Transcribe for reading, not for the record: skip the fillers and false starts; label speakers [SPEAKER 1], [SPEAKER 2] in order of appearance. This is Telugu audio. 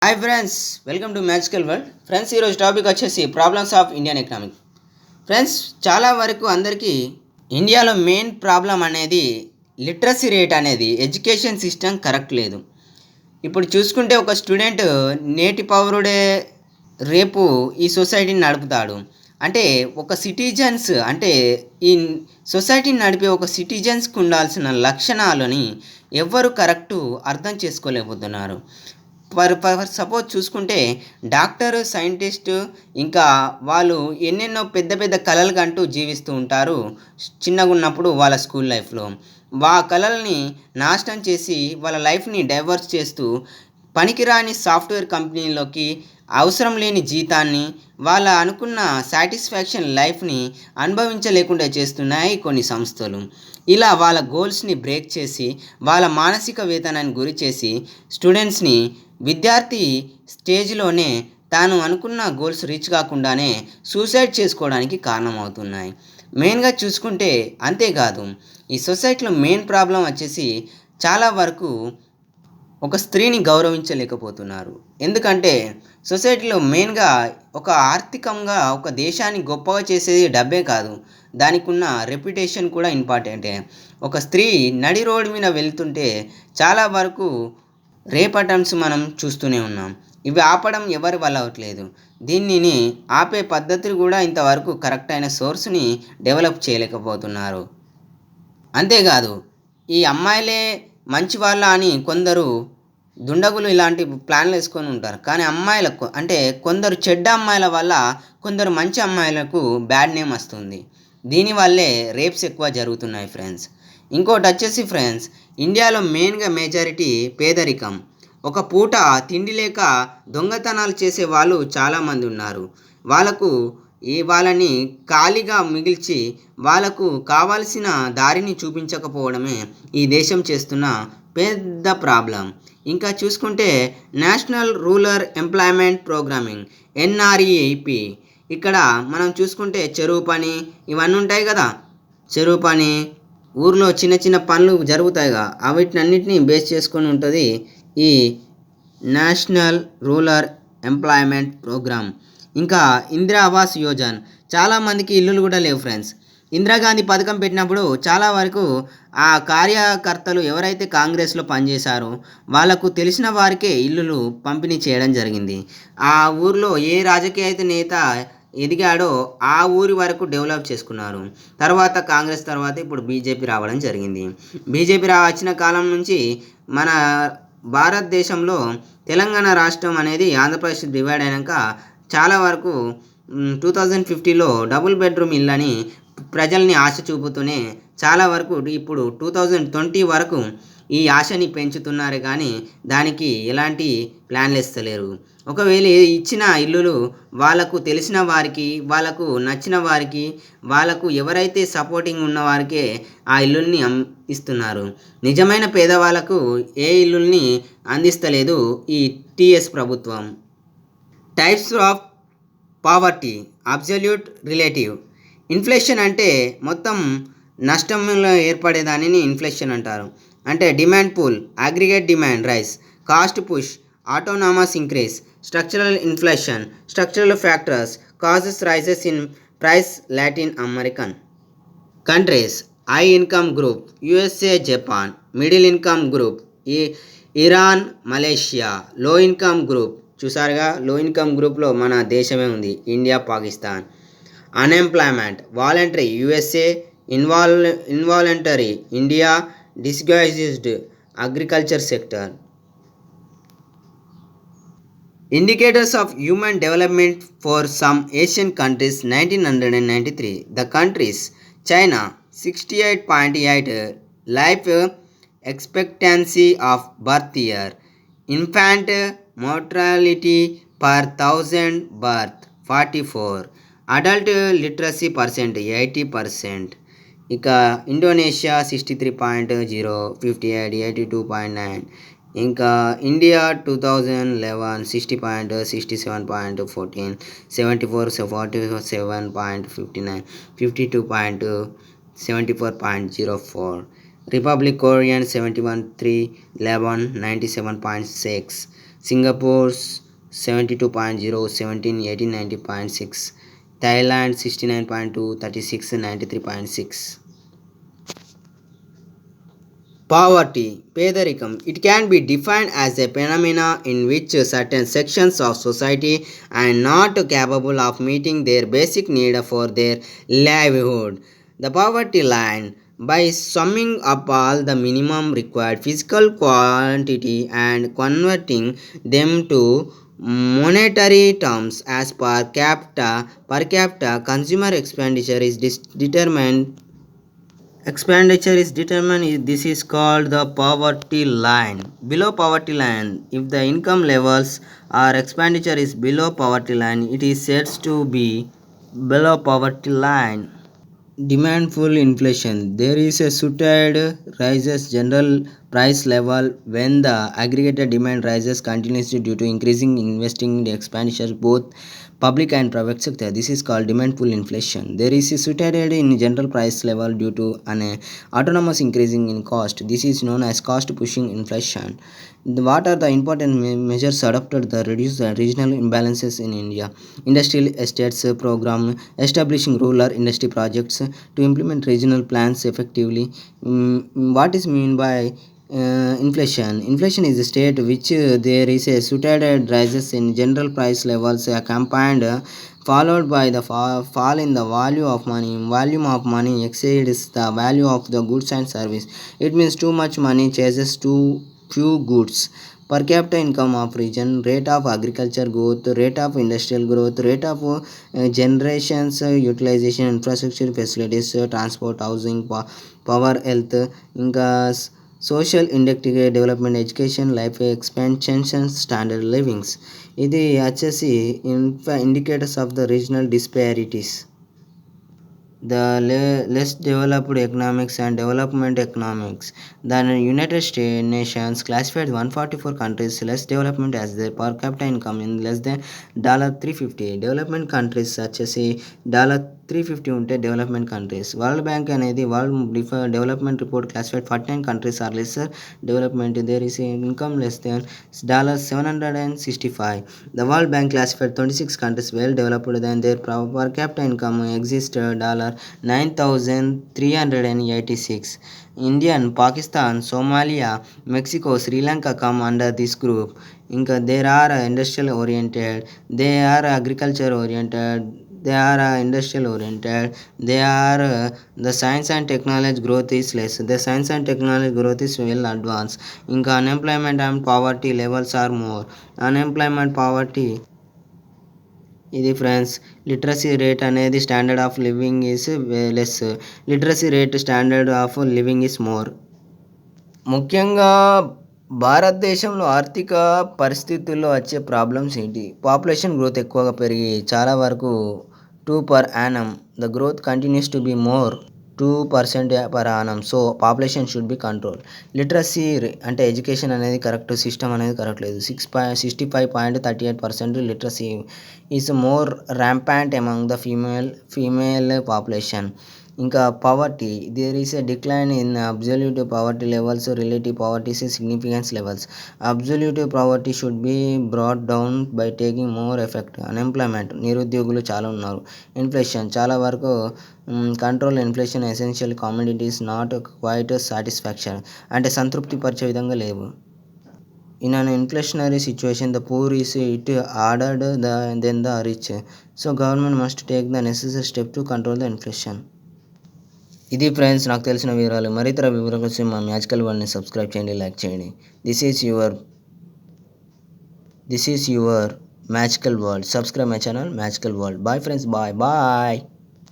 [SPEAKER 1] Hi friends, welcome to magical world. Friends, ఈరోజు టాపిక్ వచ్చేసి problems of Indian economic. Friends, చాలా వరకు అందరికీ ఇండియాలో మెయిన్ ప్రాబ్లం అనేది లిటరసీ రేట్ అనేది ఎడ్యుకేషన్ సిస్టమ్ కరెక్ట్ లేదు. ఇప్పుడు చూసుకుంటే ఒక స్టూడెంట్ నేటి పౌరుడే రేపు ఈ సొసైటీని నడుపుతాడు. అంటే ఒక సిటిజన్స్ అంటే ఈ సొసైటీని నడిపే ఒక సిటిజన్స్కి ఉండాల్సిన లక్షణాలని ఎవ్వరు కరెక్టు అర్థం చేసుకోలేకపోతున్నారు. ఫర్ సపోజ్ చూసుకుంటే డాక్టర్, సైంటిస్ట్ ఇంకా వాళ్ళు ఎన్నెన్నో పెద్ద పెద్ద కలలు కంటూ జీవిస్తూ ఉంటారు చిన్నగా ఉన్నప్పుడు వాళ్ళ స్కూల్ లైఫ్లో. కళల్ని నాశనం చేసి వాళ్ళ లైఫ్ని డైవర్స్ చేస్తూ పనికిరాని సాఫ్ట్వేర్ కంపెనీలోకి అవసరం లేని జీతాన్ని వాళ్ళ అనుకున్న సాటిస్ఫాక్షన్ లైఫ్ని అనుభవించలేకుండా చేస్తున్నాయి కొన్ని సంస్థలు. ఇలా వాళ్ళ గోల్స్ని బ్రేక్ చేసి వాళ్ళ మానసిక వేతనాన్ని గురి చేసి స్టూడెంట్స్ని విద్యార్థి స్టేజ్లోనే తాను అనుకున్న గోల్స్ రీచ్ కాకుండానే సూసైడ్ చేసుకోవడానికి కారణమవుతున్నాయి. మెయిన్గా చూసుకుంటే అంతేకాదు, ఈ సొసైటీలో మెయిన్ ప్రాబ్లం వచ్చేసి చాలా వరకు ఒక స్త్రీని గౌరవించలేకపోతున్నారు. ఎందుకంటే సొసైటీలో మెయిన్గా ఒక ఆర్థికంగా ఒక దేశాన్ని గొప్పగా చేసేది డబ్బే కాదు, దానికి ఉన్న రెప్యుటేషన్ కూడా ఇంపార్టెంటే. ఒక స్త్రీ నడి రోడ్డు మీద వెళ్తుంటే చాలా వరకు రేప్ అటెంప్ట్స్ మనం చూస్తూనే ఉన్నాం. ఇవి ఆపడం ఎవరి వల్ల అవ్వట్లేదు. దీనిని ఆపే పద్ధతులు కూడా ఇంతవరకు కరెక్ట్ అయిన సోర్స్ని డెవలప్ చేయలేకపోతున్నారు. అంతేకాదు, ఈ అమ్మాయిలే మంచి వాళ్ళ అని కొందరు దుండగులు ఇలాంటి ప్లాన్లు వేసుకొని ఉంటారు. కానీ అమ్మాయిలకు అంటే కొందరు చెడ్డ అమ్మాయిల వల్ల కొందరు మంచి అమ్మాయిలకు బ్యాడ్ నేమ్ వస్తుంది. దీనివల్లే రేప్స్ ఎక్కువ జరుగుతున్నాయి ఫ్రెండ్స్. ఇంకోటి వచ్చేసి ఫ్రెండ్స్, ఇండియాలో మెయిన్గా మెజారిటీ పేదరికం. ఒక పూట తిండి లేక దొంగతనాలు చేసే వాళ్ళు చాలామంది ఉన్నారు. వాళ్ళని ఖాళీగా మిగిల్చి వాళ్ళకు కావాల్సిన దారిని చూపించకపోవడమే ఈ దేశం చేస్తున్న పెద్ద ప్రాబ్లం. ఇంకా చూసుకుంటే national rural employment programming NREP. ఇక్కడ మనం చూసుకుంటే చెరువు పని ఇవన్నీ ఉంటాయి కదా. చెరువు పని, ఊర్లో చిన్న చిన్న పనులు జరుగుతాయిగా, వీటినన్నిటిని బేస్ చేసుకొని ఉంటుంది ఈ నేషనల్ రూరల్ ఎంప్లాయ్మెంట్ ప్రోగ్రామ్. ఇంకా ఇందిరా ఆవాస్ యోజన, చాలామందికి ఇల్లులు కూడా లేవు ఫ్రెండ్స్. ఇందిరాగాంధీ పథకం పెట్టినప్పుడు చాలా వరకు ఆ కార్యకర్తలు ఎవరైతే కాంగ్రెస్లో పనిచేశారో వాళ్ళకు తెలిసిన వారికే ఇల్లులు పంపిణీ చేయడం జరిగింది. ఆ ఊరిలో ఏ రాజకీయ నేత ఎదిగాడో ఆ ఊరి వరకు డెవలప్ చేసుకున్నారు. తర్వాత కాంగ్రెస్ తర్వాత ఇప్పుడు బీజేపీ రావడం జరిగింది. బీజేపీ వచ్చిన కాలం నుంచి మన భారతదేశంలో తెలంగాణ రాష్ట్రం అనేది ఆంధ్రప్రదేశ్ డివైడ్ అయినాక చాలా వరకు 2050లో డబుల్ బెడ్రూమ్ ఇల్లని ప్రజల్ని ఆశ చూపుతూనే చాలా వరకు ఇప్పుడు 2020 వరకు ఈ ఆశని పెంచుతున్నారు. కానీ దానికి ఎలాంటి ప్లాన్లు ఇస్తలేరు. ఒకవేళ ఇచ్చిన ఇల్లులు వాళ్ళకు తెలిసిన వారికి, వాళ్ళకు నచ్చిన వారికి, వాళ్ళకు ఎవరైతే సపోర్టింగ్ ఉన్న వారికే ఆ ఇల్లుల్ని ఇస్తున్నారు. నిజమైన పేదవాళ్ళకు ఏ ఇల్లుల్ని అందిస్తలేదు ఈ టీఎస్ ప్రభుత్వం. Types of poverty, absolute, relative. Inflation అంటే మొత్తం నష్టంలో ఏర్పడేదానిని ఇన్ఫ్లేషన్ అంటారు. అంటే demand pull, aggregate demand rise, cost push, autonomous increase, structural inflation. Structural factors causes rises in price Latin American countries. High income group USA, Japan. Middle income group Iran, Malaysia. Low income group చూసారుగా, లో ఇన్కమ్ గ్రూప్లో మన దేశమే ఉంది, India, Pakistan. Unemployment voluntary USA, involuntary India, disguised agriculture sector. Indicators of Human Development for some Asian countries 1993. The countries: China 68.8 life expectancy of birth year, infant mortality per 1000 birth 44, adult literacy percent 80%. ఇక ఇండోనేషియా 63.0, 58, 82.9. ఇంకా India 2011 60.67.14, 74 47.59, 52.74.04. Republic Korean 71 3 11 97.6, Singapore's 72.0, 17, 18, 90.6, Thailand 69.2, 36, 93.6. Poverty, Pedarikam. It can be defined as a phenomena in which certain sections of society are not capable of meeting their basic need for their livelihood. The poverty line, by summing up all the minimum required physical quantity and converting them to monetary terms as per capita consumer expenditure is determined. Expenditure is determined. This is called the poverty line. Below poverty line, if the income levels or expenditure is below poverty line, it is said to be below poverty line. Demandful inflation. There is a suited rises general price level when the aggregated demand rises continuously due to increasing investing in the expenditure both public and private sector. This is called demandful inflation. There is a suited in general price level due to an autonomous increasing in cost. This is known as cost pushing inflation. What are the important measures adopted to reduce the regional imbalances in India? Industrial estates program, establishing rural industry projects to implement regional plans effectively. What is mean by inflation? Inflation is a state which there is a suited rises in general price levels accompanied followed by the fall in the value of money. Volume of money exceeds the value of the goods and service. It means too much money chases too few goods. Per capita income of region, rate of agriculture growth, rate of industrial growth, rate of generations utilization, infrastructure facilities, transport, housing, power, health, ఇంకా social development, education, life expansion, standard livings. ఇది వచ్చేసి indicators of the regional disparities. The less developed economics and development economics. The United States nations classified 144 countries less development as their per capita income in less than $350. Development countries such as $350 ఉంటే డెవలప్మెంట్ కంట్రీస్. వరల్డ్ బ్యాంక్ అనేది world development report classified 49 countries are lesser development. There is income less than $765. The World Bank classified 26 countries well developed than their per capita income exists $9,386. Indian, Pakistan, Somalia, Mexico, Sri Lanka come under this group. There are industrial oriented, they are agriculture oriented, they are industrial oriented, they are the science and technology growth is less, the science and technology growth is well advanced. Unemployment and poverty levels are more. Unemployment poverty ఇది ఫ్రెండ్స్. లిటరసీ రేట్ అనేది standard of living is less, literacy rate standard of living is more. ముఖ్యంగా భారతదేశంలో ఆర్థిక పరిస్థితుల్లో వచ్చే ప్రాబ్లమ్స్ ఏంటి? పాపులేషన్ గ్రోత్ ఎక్కువగా పెరిగి చాలా వరకు 2 per annum. The growth continues to be more 2% per annum. So population should be control. Literacy అంటే ఎడ్యుకేషన్ అనేది కరెక్ట్, సిస్టమ్ అనేది కరెక్ట్ లేదు. 65.38% literacy is more rampant among the female population. Poverty, there is a decline in absolute poverty levels, relative poverties significance levels. Absolute poverty should be brought down by taking more effect. Unemployment, నిరుద్యోగులు చాలా ఉన్నారు. ఇన్ఫ్లేషన్, చాలా వరకు control inflation essential commodities not quite satisfaction, అంటే సంతృప్తి పరిచే విధంగా లేవు. In an inflationary situation the poor is hit harder than the rich. So government must take the necessary step to control the inflation. ఇది ఫ్రెండ్స్ నాకు తెలిసిన వివరాలు. మరితర వివరాల కోసం మా మ్యాజికల్ వరల్డ్ని సబ్స్క్రైబ్ చేయండి, లైక్ చేయండి. This is your magical world. Subscribe my channel magical world. Bye friends, bye bye.